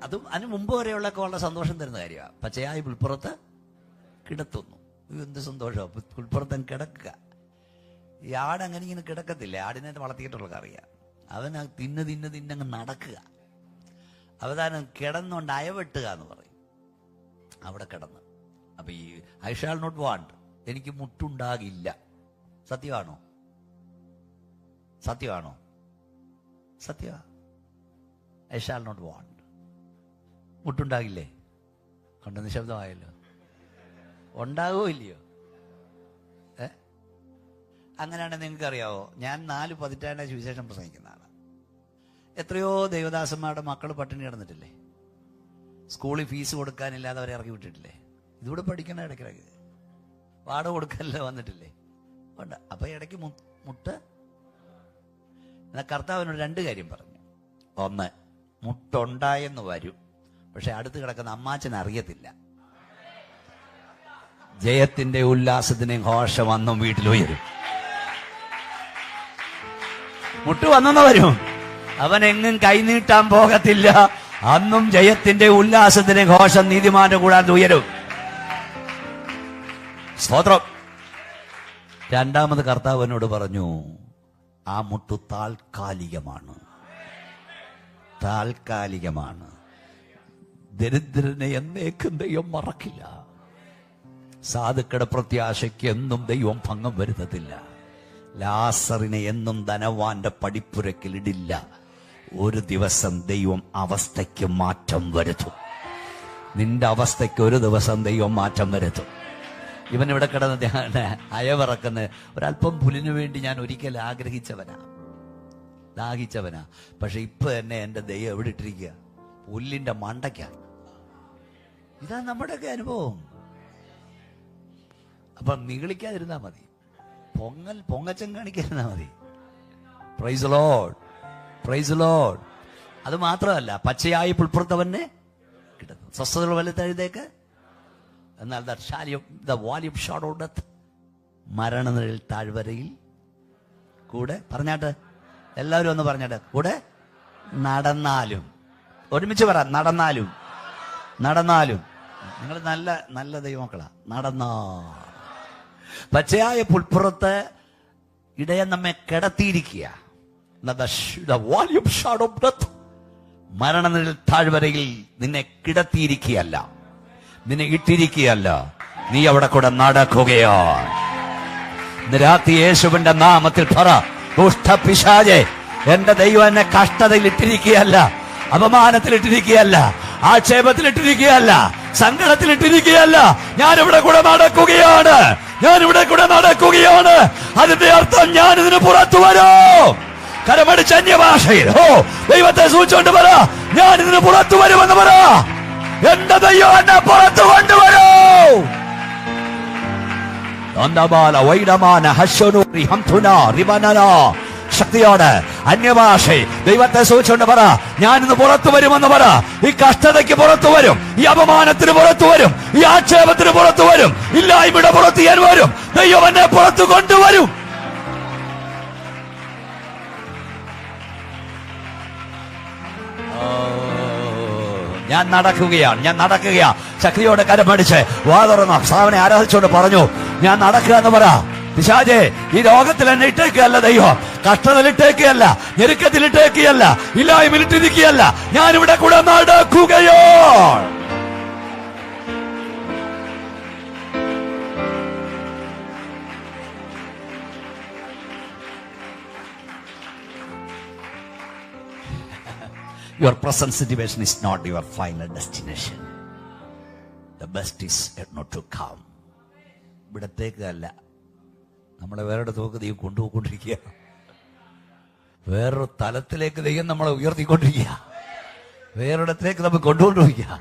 അതും അതിന് മുമ്പ് വരെയുള്ളൊക്കെ വളരെ സന്തോഷം തരുന്ന കാര്യമാണ്. പച്ചയായ പുൽപ്പുറത്ത് കിടത്തുന്നു. എന്ത് സന്തോഷം! പുൽപ്പുറത്ത് കിടക്കുക. ഈ ആട് അങ്ങനെ ഇങ്ങനെ കിടക്കത്തില്ല. ആടിനെ വളർത്തിയിട്ടുള്ളവർക്ക് അറിയാം. അവന് തിന്നങ്ങ് നടക്കുക. അവസാനം കിടന്നുകൊണ്ട് അയവെട്ടുക എന്ന് പറയും. അവിടെ കിടന്ന്. അപ്പൊ ഈ ഐ ഷാൽ നോട്ട് വാണ്ട്, എനിക്ക് മുട്ടുണ്ടാകില്ല. സത്യമാണോ? സത്യമാണോ? സത്യമാ. I shall not want. മുട്ടുണ്ടാകില്ലേ? കൊണ്ട് നിശബ്ദമായല്ലോ. ഉണ്ടാകുമോ ഇല്ലയോ? അങ്ങനെയാണെങ്കിൽ നിങ്ങൾക്ക് അറിയാവോ, ഞാൻ 4 പതിറ്റാണ്ട് സുവിശേഷം പ്രസംഗിക്കുന്നതാണ്. എത്രയോ ദൈവദാസന്മാരുടെ മക്കൾ പട്ടിണി കിടന്നിട്ടില്ലേ? സ്കൂളിൽ ഫീസ് കൊടുക്കാനില്ലാതെ അവരെ ഇറക്കി വിട്ടിട്ടില്ലേ? ഇതുകൂടെ പഠിക്കണ ഇടയ്ക്കിടയ്ക്ക് വാടക കൊടുക്കാനല്ല വന്നിട്ടില്ലേ? ഉണ്ട്. അപ്പൊ ഇടയ്ക്ക് മുട്ട്. എന്നാൽ കർത്താവിനോട് 2 കാര്യം പറഞ്ഞു. ഒന്ന്, മുട്ടുണ്ടായെന്ന് വരും, പക്ഷെ അടുത്ത് കിടക്കുന്ന അമ്മാച്ചൻ അറിയത്തില്ല. ജയത്തിന്റെ ഉല്ലാസത്തിന് ഘോഷം അന്നും വീട്ടിലുയരും. മുട്ട് വന്നെന്ന് വരും, അവൻ എങ്ങും കൈനീട്ടാൻ പോകത്തില്ല. അന്നും ജയത്തിന്റെ ഉല്ലാസത്തിന് ഘോഷം നീതിമാന്റെ കൂടാതെ ഉയരും. സ്തോത്രം. 2ാമത് കർത്താവിനോട് പറഞ്ഞു, ആ മുട്ടു താൽക്കാലികമാണ്. താൽക്കാലികമാണ്. ദരിദ്രനെ എന്നേക്കും ദൈവം മറക്കില്ല. സാധുക്കളുടെ പ്രത്യാശയ്ക്ക് എന്നും ദൈവം ഭംഗം വരുത്തത്തില്ല. ലാസറിനെ എന്നും ധനവാന്റെ പടിപ്പുരക്കിലിടില്ല. ഒരു ദിവസം ദൈവം അവസ്ഥയ്ക്ക് മാറ്റം വരുത്തും. നിന്റെ അവസ്ഥയ്ക്ക് ഒരു ദിവസം ദൈവം മാറ്റം വരുത്തും. ഇവനിവിടെ കിടന്ന് അയവിറക്കുന്ന ഒരല്പം പുലിനു വേണ്ടി ഞാൻ ഒരിക്കൽ ദാഹിച്ചവനാ. പക്ഷെ ഇപ്പൊ തന്നെ എന്റെ ദൈവം എവിടെ ഇട്ടിരിക്കുക? പുല്ലിന്റെ മണ്ടയ്ക്കാണ്. ഇതാ നമ്മുടെയൊക്കെ അനുഭവം. അപ്പൊ നിഗളിക്കാതിരുന്നാ മതി, പൊങ്ങച്ചം കാണിക്കാതിരുന്നാ മതി. Praise Lord, praise Lord. അത് മാത്രമല്ല, പച്ചയായ പുൽപ്പുറത്തവനെ കിടന്നു, സ്വസ്ഥതയുള്ള വലത്തഴുതേക്ക്. എന്നാൽ മരണനിഴൽ താഴ്വരയിൽ കൂടെ പറഞ്ഞാട്ട് എല്ലാവരും ഒന്ന് പറഞ്ഞാട്ട് കൂടെ നടന്നാലും. ഒരുമിച്ച് പറ, നടന്നാലും. നിങ്ങൾ നല്ല ദൈവമക്കളാ. പച്ചയായ പുൽപ്പുറത്ത് ഇടയൻ നമ്മെ കിടത്തിയിരിക്കുക. മരണനിഴൽ താഴ്വരയിൽ നിന്നെ കിടത്തിയിരിക്കുകയല്ല, നിന്നെ ഇട്ടിരിക്കുകയല്ല, നീ അവിടെ കൂടെ നടക്കുകയാണ്. ഇന്ന് രാത്രി യേശുവിന്റെ നാമത്തിൽ പറ, ദുഷ്ടപിശാചേ, എന്റെ ദൈവം എന്നെ കഷ്ടതയിൽ ഇട്ടിരിക്കുകയല്ല, അപമാനത്തിലിട്ടിരിക്കുകയല്ല, ആക്ഷേപത്തിലിട്ടിരിക്കുകയല്ല, സങ്കടത്തിലിട്ടിരിക്കുകയല്ല. ഞാനിവിടെ കൂടെ നടക്കുകയാണ്. അതിന്റെ അർത്ഥം ഞാൻ ഇതിന് പുറത്തു വരും. കരമടിച്ച് അന്യഭാഷയിൽ ദൈവത്തെ സൂചിച്ചുകൊണ്ട് പറ, ഞാൻ ഇതിന് പുറത്തു വരുമെന്ന് പറ. എന്റെ ദൈവം എന്നെ പുറത്തു കൊണ്ടുവരൂ. ശക്തിയോട് അന്യഭാഷ ദൈവത്തെ സൂചിച്ചുകൊണ്ട് പറ, ഞാനിന്ന് പുറത്തു വരുമെന്ന് പറ. ഈ കഷ്ടതയ്ക്ക് പുറത്തു വരും, ഈ അപമാനത്തിന് പുറത്തു വരും, ഈ ആക്ഷേപത്തിന് പുറത്തു വരും, ഇല്ലായ്മയുടെ പുറത്ത് ഞാൻ വരും. ദൈവം എന്നെ പുറത്തു കൊണ്ടുവരും. ഞാൻ നടക്കുകയാ. ശക്തിയോടെ കരമടിച്ച് വാതുറന്ന സാവനെ ആരാധിച്ചുകൊണ്ട് പറഞ്ഞു, ഞാൻ നടക്കുക എന്ന് പറ. പിശാചേ, ഈ ലോകത്തിൽ എന്നെ ഇട്ടേക്കല്ല ദൈവം, കഷ്ടതയിലിട്ടേക്കല്ല, ഞെരുക്കത്തിലിട്ടേക്കല്ല, ഇല്ലായ്മയിലിട്ടിരിക്കുകയല്ല. ഞാനിവിടെ കൂടെ നടക്കുകയോ. Your present situation is not your final destination. The best is yet not to come. ഇവിടത്തേക്ക് അല്ല, നമ്മളെ വേറെ തോക്ക് ദൈവം കൊണ്ടുപോയിക്കൊണ്ടിരിക്കുക. വേറൊരു തലത്തിലേക്ക് ദൈവം നമ്മളെ ഉയർത്തിക്കൊണ്ടിരിക്കുക. വേറൊരിടത്തിലേക്ക് നമ്മൾ കൊണ്ടുകൊണ്ടിരിക്കുക.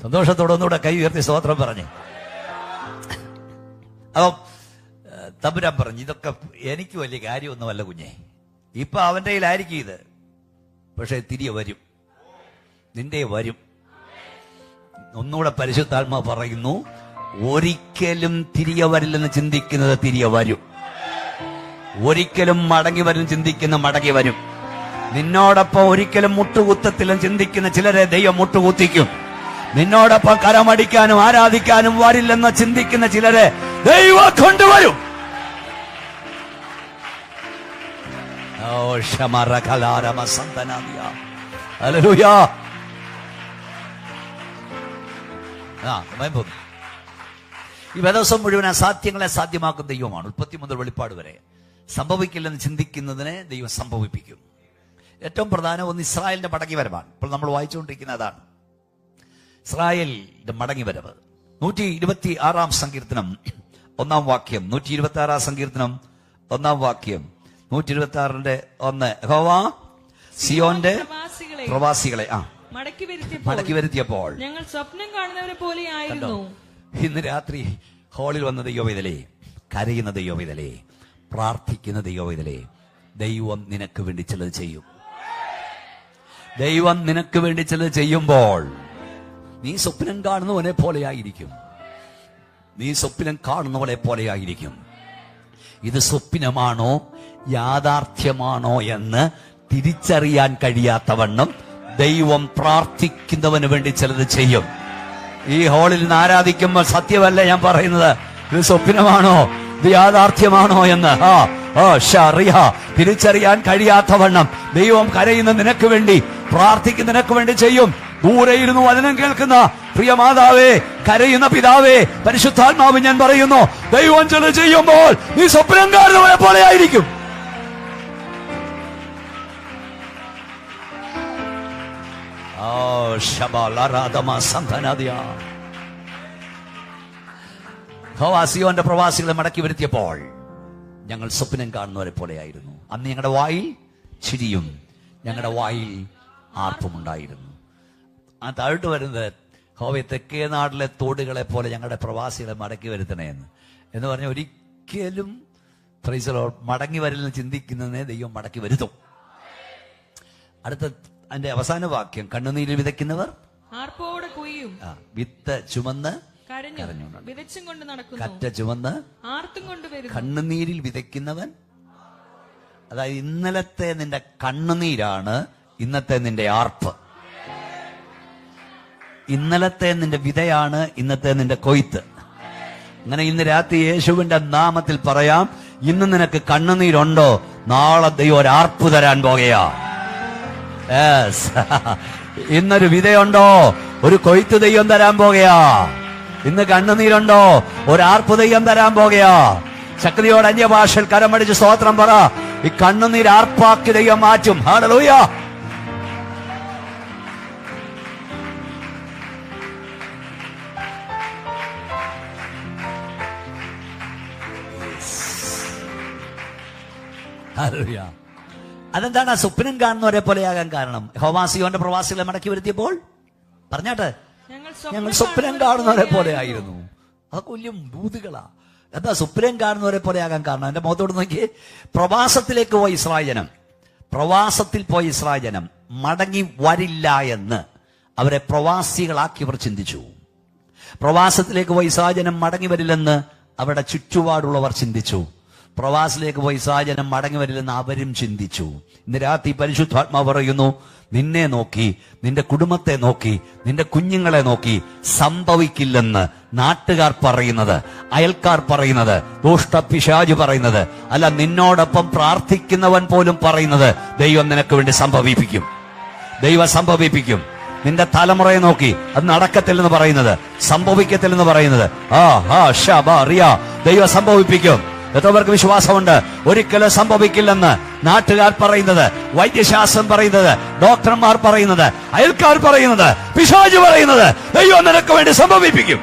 സന്തോഷത്തോടെ ഒന്നുകൂടെ കൈ ഉയർത്തി സ്തോത്രം പറഞ്ഞ്. അപ്പം തമ്പുരാൻ പറഞ്ഞു, ഇതൊക്കെ എനിക്ക് വലിയ കാര്യമൊന്നുമല്ല കുഞ്ഞെ. ഇപ്പൊ അവന്റെ കയ്യിലായിരിക്കും ഇത്, പക്ഷെ തിരികെ വരും, നിന്റെ വരും. ഒന്നുകൂടെ പരിശുദ്ധാത്മാ പറയുന്നു, ഒരിക്കലും തിരികെ വരില്ലെന്ന് ചിന്തിക്കുന്നത് തിരികെ വരും. ഒരിക്കലും മടങ്ങി വരും ചിന്തിക്കുന്ന മടങ്ങി വരും. നിന്നോടൊപ്പം ഒരിക്കലും മുട്ടുകുത്തത്തിലും ചിന്തിക്കുന്ന ചിലരെ ദൈവം മുട്ടുകുത്തിക്കും. നിന്നോടൊപ്പം കരമടിക്കാനും ആരാധിക്കാനും വരില്ലെന്ന് ചിന്തിക്കുന്ന ചിലരെ ദൈവം കൊണ്ടുവരും. ഈ വേദവസം മുഴുവൻ അസാധ്യങ്ങളെ സാധ്യമാക്കുന്ന ദൈവമാണ്. ഉൽപ്പത്തി മുതൽ വെളിപ്പാട് വരെ സംഭവിക്കില്ലെന്ന് ചിന്തിക്കുന്നതിനെ ദൈവം സംഭവിപ്പിക്കും. ഏറ്റവും പ്രധാനം ഒന്ന് ഇസ്രായേലിന്റെ മടങ്ങിവരവാണ്. ഇപ്പോൾ നമ്മൾ വായിച്ചുകൊണ്ടിരിക്കുന്ന അതാണ്, ഇസ്രായേലിന്റെ മടങ്ങിവരവ്. 126 സങ്കീർത്തനം 1 വാക്യം, 126 സങ്കീർത്തനം 1 വാക്യം, 126:1. യഹോവ സിയോന്റെ പ്രവാസികളെ മടക്കി വരുത്തിയപ്പോൾ ഞങ്ങൾ സ്വപ്നം കാണുന്നവരെ പോലെയായിരുന്നു. ഇന്ന് രാത്രി ഹാളിൽ വന്ന ദൈവവേദലേ, കരയുന്ന ദൈവവേദലേ, പ്രാർത്ഥിക്കുന്ന ദൈവവേദലേ, ദൈവം നിനക്ക് വേണ്ടി ചിലത് ചെയ്യും. ദൈവം നിനക്ക് വേണ്ടി ചിലത് ചെയ്യുമ്പോൾ നീ സ്വപ്നം കാണുന്നവനെ പോലെയായിരിക്കും. നീ സ്വപ്നം കാണുന്നവളെ പോലെയായിരിക്കും. ഇത് സ്വപ്നമാണോ യാഥാർത്ഥ്യമാണോ എന്ന് തിരിച്ചറിയാൻ കഴിയാത്തവണ്ണം ദൈവം പ്രാർത്ഥിക്കുന്നവന് വേണ്ടി ചിലത് ചെയ്യും. ഈ ഹാളിൽ നിന്ന് ആരാധിക്കുമ്പോൾ സത്യമല്ല ഞാൻ പറയുന്നത്, ഇത് സ്വപ്നമാണോ ഇത് യാഥാർത്ഥ്യമാണോ എന്ന് തിരിച്ചറിയാൻ കഴിയാത്തവണ്ണം ദൈവം കരയുന്ന നിനക്ക് വേണ്ടി, പ്രാർത്ഥിക്കുന്ന നിനക്ക് വേണ്ടി ചെയ്യും. ദൂരെ ഇരുന്നു വചനം കേൾക്കുന്ന പ്രിയ മാതാവേ, കരയുന്ന പിതാവേ, പരിശുദ്ധാത്മാവ് ഞാൻ പറയുന്നു, ദൈവം ചില ചെയ്യുമ്പോൾ നീ സ്വപ്നം കാണുന്നവരെ പോലെ ആയിരിക്കും. സിയോന്റെ പ്രവാസികളെ മടക്കി വരുത്തിയപ്പോൾ ഞങ്ങൾ സ്വപ്നം കാണുന്നവരെ പോലെയായിരുന്നു. അന്ന് ഞങ്ങളുടെ വായിൽ ചിരിയും ഞങ്ങളുടെ വായിൽ ആർപ്പുമുണ്ടായിരുന്നു. ആ താഴോട്ട് വരുന്നത്, ഹോവേ തെക്കേ നാട്ടിലെ തോടുകളെ പോലെ ഞങ്ങളുടെ പ്രവാസികളെ മടക്കി വരുത്തണേ എന്ന് പറഞ്ഞ ഒരിക്കലും മടങ്ങി വരില്ലെന്ന് ചിന്തിക്കുന്നതിനെ ദൈവം മടക്കി വരുത്തും. അടുത്ത അതിന്റെ അവസാന വാക്യം, കണ്ണുനീരിൽ വിതയ്ക്കുന്നവർ ആർപ്പോടെ കൊയ്യും, വിത്ത് ചുമന്ന് വിതച്ചും കൊണ്ട് നടക്കുന്നു, കറ്റ ചുമന്ന് ആർത്തും കൊണ്ട് വരുന്നു. കണ്ണുനീരിൽ വിതയ്ക്കുന്നവൻ, അതായത് ഇന്നലത്തെ നിന്റെ കണ്ണുനീരാണ് ഇന്നത്തെ നിന്റെ ആർപ്പ്. ഇന്നലത്തെ നിന്റെ വിതയാണ് ഇന്നത്തെ നിന്റെ കൊയ്ത്ത്. അങ്ങനെ ഇന്ന് രാത്രി യേശുവിന്റെ നാമത്തിൽ പറയാം, ഇന്ന് നിനക്ക് കണ്ണുനീരുണ്ടോ, നാളെ ദൈവം ഒരു ആർപ്പ് തരാൻ പോകുകയാ. ഇന്നൊരു വിതയുണ്ടോ, ഒരു കൊയ്ത്ത് ദൈവം തരാൻ പോകുകയാ. ഇന്ന് കണ്ണുനീരുണ്ടോ, ഒരു ആർപ്പ് ദൈവം തരാൻ പോകുകയാ. ശക്തിയോട് അന്യഭാഷയിൽ കരമടിച്ച് സ്തോത്രം പറ. ഈ കണ്ണുനീർ ആർപ്പാക്കി ദൈവം മാറ്റും. ഹല്ലേലൂയ. ഹല്ലേലൂയ. അതെന്താണ് ആ സ്വപ്നം കാണുന്നവരെ പോലെയാകാൻ കാരണം? ഹോവാസിയോന്റെ പ്രവാസികളെ മടക്കി വരുത്തിയപ്പോൾ പറഞ്ഞാട്ടെ, ഞങ്ങൾ സ്വപ്നം കാണുന്നവരെ പോലെ ആയിരുന്നു. അതൊക്കെ വലിയ ഭൂതികളാ. എന്താ സ്വപ്നം കാണുന്നവരെ പോലെയാകാൻ കാരണം? എന്റെ മുഖത്തോട് നോക്കി, പ്രവാസത്തിലേക്ക് പോയ ഇസ്രായേൽ ജനം, പ്രവാസത്തിൽ പോയ ഇസ്രായേൽ ജനം മടങ്ങി വരില്ല എന്ന് അവരെ പ്രവാസികളാക്കിയവർ ചിന്തിച്ചു. പ്രവാസത്തിലേക്ക് പോയ ഇസ്രായേൽ ജനം മടങ്ങി വരില്ലെന്ന് അവരുടെ ചുറ്റുപാടുള്ളവർ ചിന്തിച്ചു. പ്രവാസിലേക്ക് പോയി ഇസ്രായേൽ ജനം മടങ്ങി വരില്ലെന്ന് അവരും ചിന്തിച്ചു. ഇന്ന് രാത്രി പരിശുദ്ധാത്മാവ് പറയുന്നു, നിന്നെ നോക്കി, നിന്റെ കുടുംബത്തെ നോക്കി, നിന്റെ കുഞ്ഞുങ്ങളെ നോക്കി സംഭവിക്കില്ലെന്ന് നാട്ടുകാർ പറയുന്നത്, അയൽക്കാർ പറയുന്നത്, ദുഷ്ടപിശാച് പറയുന്നത്, അല്ല നിന്നോടൊപ്പം പ്രാർത്ഥിക്കുന്നവൻ പോലും പറയുന്നത് ദൈവം നിനക്ക് വേണ്ടി സംഭവിപ്പിക്കും. ദൈവം സംഭവിപ്പിക്കും. നിന്റെ തലമുറയെ നോക്കി അത് നടക്കത്തില്ലെന്ന് പറയുന്നത്, സംഭവിക്കത്തില്ലെന്ന് പറയുന്നത്, ദൈവം സംഭവിപ്പിക്കും. എത്ര പേർക്ക് വിശ്വാസമുണ്ട് ഒരിക്കലും സംഭവിക്കില്ലെന്ന്? നാട്ടുകാർ പറയുന്നത്, വൈദ്യശാസ്ത്രം പറയുന്നത്, ഡോക്ടർമാർ പറയുന്നത്, അയൽക്കാർ പറയുന്നത്, പിശാച് പറയുന്നത് ദൈവം നിനക്ക് വേണ്ടി സംഭവിപ്പിക്കും.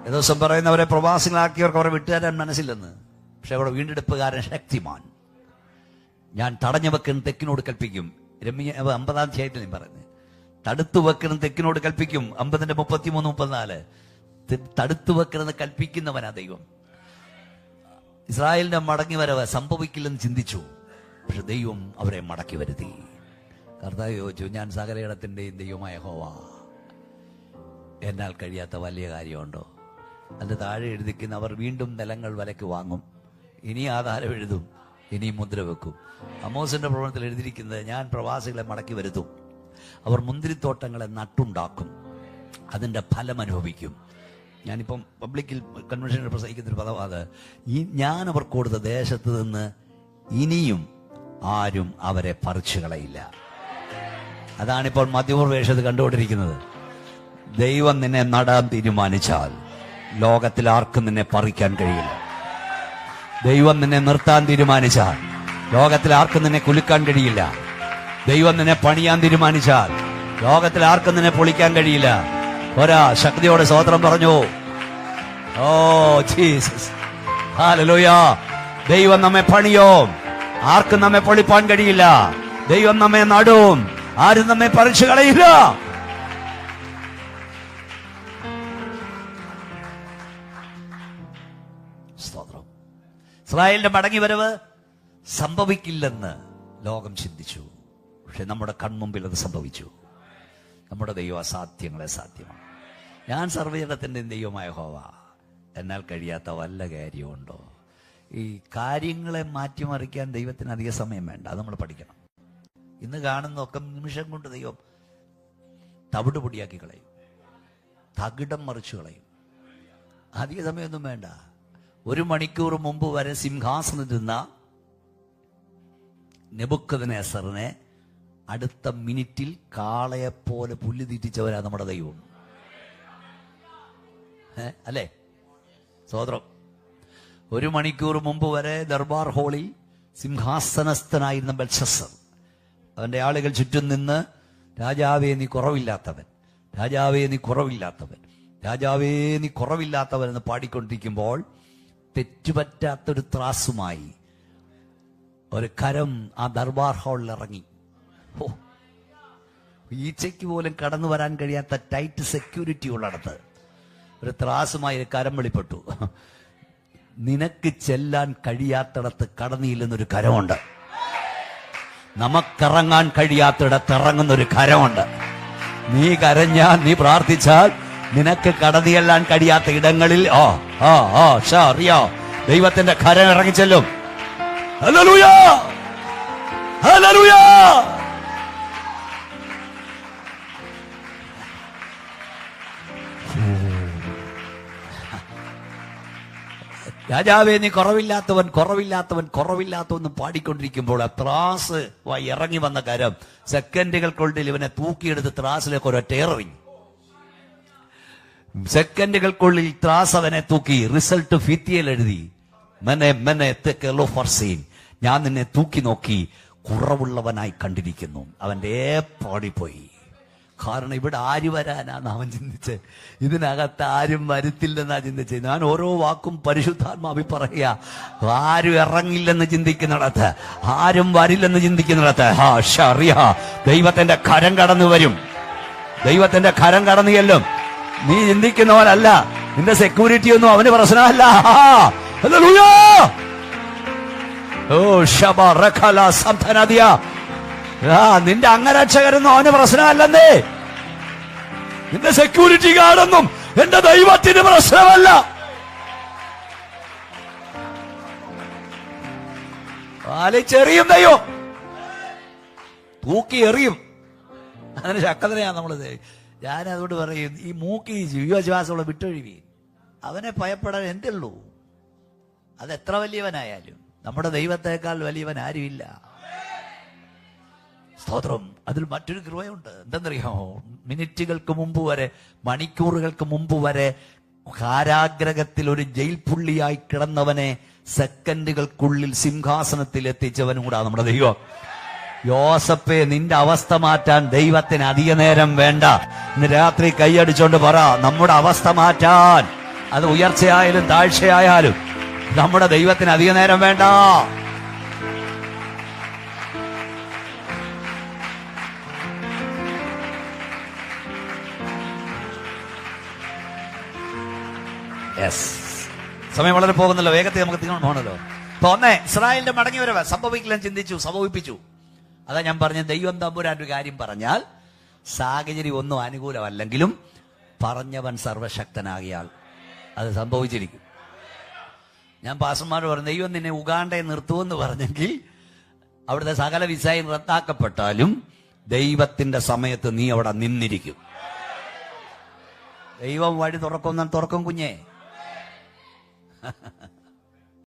ദിവസം പറയുന്നവരെ പ്രവാസികളാക്കിയവർക്ക് അവരെ വിട്ടുതരാൻ മനസ്സില്ലെന്ന്. പക്ഷെ അവിടെ വീണ്ടെടുപ്പുകാരൻ ശക്തിമാൻ. ഞാൻ തടഞ്ഞു വെക്കുന്ന തെക്കിനോട് കൽപ്പിക്കും. 50-ാം അധ്യായത്തിൽ ഞാൻ പറയുന്നത്, തടുത്തു വെക്കുന്ന തെക്കിനോട് കൽപ്പിക്കും. 50-33-34 തടുത്തു വെക്കുന്നത് കൽപ്പിക്കുന്നവനാ ദൈവം. ഇസ്രായേലിന്റെ മടങ്ങി വരവ് സംഭവിക്കില്ലെന്ന് ചിന്തിച്ചു, പക്ഷെ ദൈവം അവരെ മടക്കി വരുത്തി. കർത്താവ് ചോദിച്ചു, ഞാൻ സകലയിടത്തിന്റെയും ദൈവമായ യഹോവ, എന്നാൽ കഴിയാത്ത വലിയ കാര്യമുണ്ടോ? അതിന്റെ താഴെ എഴുതിക്കുന്ന അവർ വീണ്ടും നിലങ്ങൾ വിലക്ക് വാങ്ങും, ഇനി ആധാരം എഴുതും, ഇനി മുദ്ര വെക്കും. അമോസിന്റെ പ്രവചനത്തിൽ എഴുതിയിരിക്കുന്നത്, ഞാൻ പ്രവാസികളെ മടക്കി വരുത്തും, അവർ മുന്തിരിത്തോട്ടങ്ങളെ നട്ടുണ്ടാക്കും, അതിന്റെ ഫലം അനുഭവിക്കും. ഞാനിപ്പം പബ്ലിക്കിൽ കൺവെൻഷനിൽ പ്രസംഗിക്കുന്നൊരു പദം അത്, ഞാൻ അവർ കൊടുത്ത ദേശത്ത് നിന്ന് ഇനിയും ആരും അവരെ പറിച്ചു കളയില്ല. അതാണിപ്പോൾ മധ്യപ്രദേശത്ത് കണ്ടുകൊണ്ടിരിക്കുന്നത്. ദൈവം നിന്നെ നടാൻ തീരുമാനിച്ചാൽ ലോകത്തിൽ ആർക്കും നിന്നെ പറിക്കാൻ കഴിയില്ല. ദൈവം നിന്നെ നിർത്താൻ തീരുമാനിച്ചാൽ ലോകത്തിൽ ആർക്കും നിന്നെ കുലുക്കാൻ കഴിയില്ല. ദൈവം നിന്നെ പണിയാൻ തീരുമാനിച്ചാൽ ലോകത്തിൽ ആർക്കും നിന്നെ പൊളിക്കാൻ കഴിയില്ല. ഒരാ ശക്തിയോടെ സ്തോത്രം പറഞ്ഞു. Oh Jesus, hallelujah. ദൈവം നമ്മെ പണിയോ, ആർക്കും നമ്മെ പൊളിപ്പാൻ കഴിയില്ല. ദൈവം നമ്മെ നടും, ആരും നമ്മെ പറിച്ചു കളയില്ല. സ്തോത്രം. ഇസ്രായേലിന്റെ മടങ്ങി വരവ് സംഭവിക്കില്ലെന്ന് ലോകം ചിന്തിച്ചു, പക്ഷെ നമ്മുടെ കൺമുമ്പിൽ അത് സംഭവിച്ചു. നമ്മുടെ ദൈവം അസാധ്യങ്ങളെ സാധ്യമാണ്. ഞാൻ സർവ്വജനത്തിന്റെ ദൈവമായ യഹോവ, എന്നാൽ കഴിയാത്ത വല്ല കാര്യമുണ്ടോ? ഈ കാര്യങ്ങളെ മാറ്റിമറിക്കാൻ ദൈവത്തിന് അധിക സമയം വേണ്ട, അത് നമ്മൾ പഠിക്കണം. ഇന്ന് കാണുന്നതൊക്കെ നിമിഷം കൊണ്ട് ദൈവം തവിട് പൊടിയാക്കി കളയും, തകിടം മറിച്ചു കളയും. അധിക സമയമൊന്നും വേണ്ട. 1 മണിക്കൂർ മുമ്പ് വരെ സിംഹാസനത്തിരുന്ന നെബൂഖദ്നേസറിനെ അടുത്ത മിനിറ്റിൽ കാളയെപ്പോലെ പുല്ല് തീറ്റിച്ചവരാ നമ്മുടെ ദൈവം. അല്ലേ? സ്തോത്രം. 1 മണിക്കൂർ മുമ്പ് വരെ ദർബാർ ഹാളിൽ സിംഹാസനസ്ഥനായിരുന്ന ബെൽഷസ്സർ, അവന്റെ ആളുകൾ ചുറ്റും നിന്ന്, രാജാവേ നീ കുറവില്ലാത്തവൻ, രാജാവേ നീ കുറവില്ലാത്തവൻ, രാജാവേ നീ കുറവില്ലാത്തവൻ എന്ന് പാടിക്കൊണ്ടിരിക്കുമ്പോൾ തെറ്റുപറ്റാത്തൊരു ത്രാസുമായി ഒരു കരം ആ ദർബാർ ഹാളിൽ ഇറങ്ങി. ഓ, ഈച്ചയ്ക്ക് പോലും കടന്നു വരാൻ കഴിയാത്ത ടൈറ്റ് സെക്യൂരിറ്റി ഉള്ളിടത്ത് ഒരു ത്രാസുമായി ഒരു കരം വെളിപ്പെട്ടു. നിനക്ക് ചെല്ലാൻ കഴിയാത്തിടത്ത് കടന്നില്ലെന്നൊരു കരമുണ്ട്. നമുക്കിറങ്ങാൻ കഴിയാത്തിടത്ത് ഇറങ്ങുന്നൊരു കരമുണ്ട്. നീ കരഞ്ഞാൽ, നീ പ്രാർത്ഥിച്ചാൽ, നിനക്ക് കടന്നിയെല്ലാൻ കഴിയാത്ത ഇടങ്ങളിൽ അറിയോ ദൈവത്തിന്റെ കരം ഇറങ്ങിച്ചെല്ലും. Hallelujah, hallelujah. രാജാവേ നീ കുറവില്ലാത്തവൻ, കുറവില്ലാത്തവൻ, കുറവില്ലാത്തവൻ പാടിക്കൊണ്ടിരിക്കുമ്പോൾ ത്രാസ് ഇറങ്ങി വന്ന കരം സെക്കൻഡുകൾക്കുള്ളിൽ ഇവനെ തൂക്കിയെടുത്ത് ത്രാസിലേക്ക് ഒരൊറ്റ എറിഞ്ഞു. സെക്കൻഡുകൾക്കുള്ളിൽ ത്രാസ് അവനെ തൂക്കി. റിസൾട്ട് ഫിത്തിയിൽ എഴുതി, ഞാൻ നിന്നെ തൂക്കി നോക്കി കുറവുള്ളവനായി കണ്ടിരിക്കുന്നു. അവന്റെ പാടിപ്പോയി. കാരണം ഇവിടെ ആര് വരാനാണ് അവൻ ചിന്തിച്ച്, ഇതിനകത്ത് ആരും വരുത്തില്ലെന്നാ ചിന്തിച്ച്. ഞാൻ ഓരോ വാക്കും പരിശുദ്ധാത്മാവി പറയുക, ആരും ഇറങ്ങില്ലെന്ന് ചിന്തിക്കുന്നിടത്ത്, ആരും വരില്ലെന്ന് ചിന്തിക്കുന്നിടത്ത് ദൈവത്തിന്റെ കരം കടന്നു വരും. ദൈവത്തിന്റെ കരം കടന്നു ചെല്ലും. നീ ചിന്തിക്കുന്നവനല്ല, നിന്റെ സെക്യൂരിറ്റി ഒന്നും അവന് പ്രശ്നമല്ല. നിന്റെ അംഗരക്ഷകരൊന്നും അവന് പ്രശ്നമല്ലെന്നേ. നിന്റെ സെക്യൂരിറ്റി ഗാർഡൊന്നും എന്റെ ദൈവത്തിന് പ്രശ്നമല്ല. ചെറിയും ദൈവം തൂക്കി എറിയും. അതിന് ശക്തതയാണ് നമ്മളത്. ഞാൻ അതുകൊണ്ട് പറയും, ഈ മൂക്കി ജീവശ്വാസമുള്ള വിട്ടൊഴിവി, അവനെ ഭയപ്പെടാൻ എന്തേ ഉള്ളൂ. അതെത്ര വലിയവനായാലും നമ്മുടെ ദൈവത്തെക്കാൾ വലിയവൻ ആരുമില്ല. സ്തോത്രം. അതിൽ മറ്റൊരു കൃപയുണ്ട്. എന്തെന്നറിയാമോ? മിനിറ്റുകൾക്ക് മുമ്പ് വരെ, മണിക്കൂറുകൾക്ക് മുമ്പ് വരെ കാരാഗ്രഹത്തിൽ ഒരു ജയിൽ പുള്ളിയായി കിടന്നവനെ സെക്കൻഡുകൾക്കുള്ളിൽ സിംഹാസനത്തിൽ എത്തിച്ചവനും കൂടാ നമ്മുടെ ദൈവം. യോസഫേ, നിന്റെ അവസ്ഥ മാറ്റാൻ ദൈവത്തിന് അധിക നേരം വേണ്ട. ഇന്ന് രാത്രി കൈയടിച്ചോണ്ട് പറ, നമ്മുടെ അവസ്ഥ മാറ്റാൻ, അത് ഉയർച്ചയായാലും താഴ്ചയായാലും, നമ്മുടെ ദൈവത്തിന് അധിക നേരം വേണ്ട. സമയം വളരെ പോകുന്നല്ലോ, വേഗത്തിൽ നമുക്ക് തീർന്നു പോകണല്ലോ. അപ്പൊ ഇസ്രായേലിന്റെ മടങ്ങി വരവ് സംഭവിക്കില്ലെന്ന് ചിന്തിച്ചു, സംഭവിപ്പിച്ചു. അതാ ഞാൻ പറഞ്ഞ, ദൈവം തമ്പുരാൻ ഒരു കാര്യം പറഞ്ഞാൽ സാഹചര്യം ഒന്നും അനുകൂലമല്ലെങ്കിലും പറഞ്ഞവൻ സർവശക്തനാകിയാൽ അത് സംഭവിച്ചിരിക്കും. ഞാൻ പാസ്റ്റർമാരോട് പറഞ്ഞു, ദൈവം നിന്നെ ഉഗാണ്ടയെ നിർത്തുമെന്ന് പറഞ്ഞെങ്കിൽ അവിടുത്തെ സകല വിസയും റദ്ദാക്കപ്പെട്ടാലും ദൈവത്തിന്റെ സമയത്ത് നീ അവിടെ നിന്നിരിക്കും. ദൈവം വഴി തുറക്കും കുഞ്ഞേ.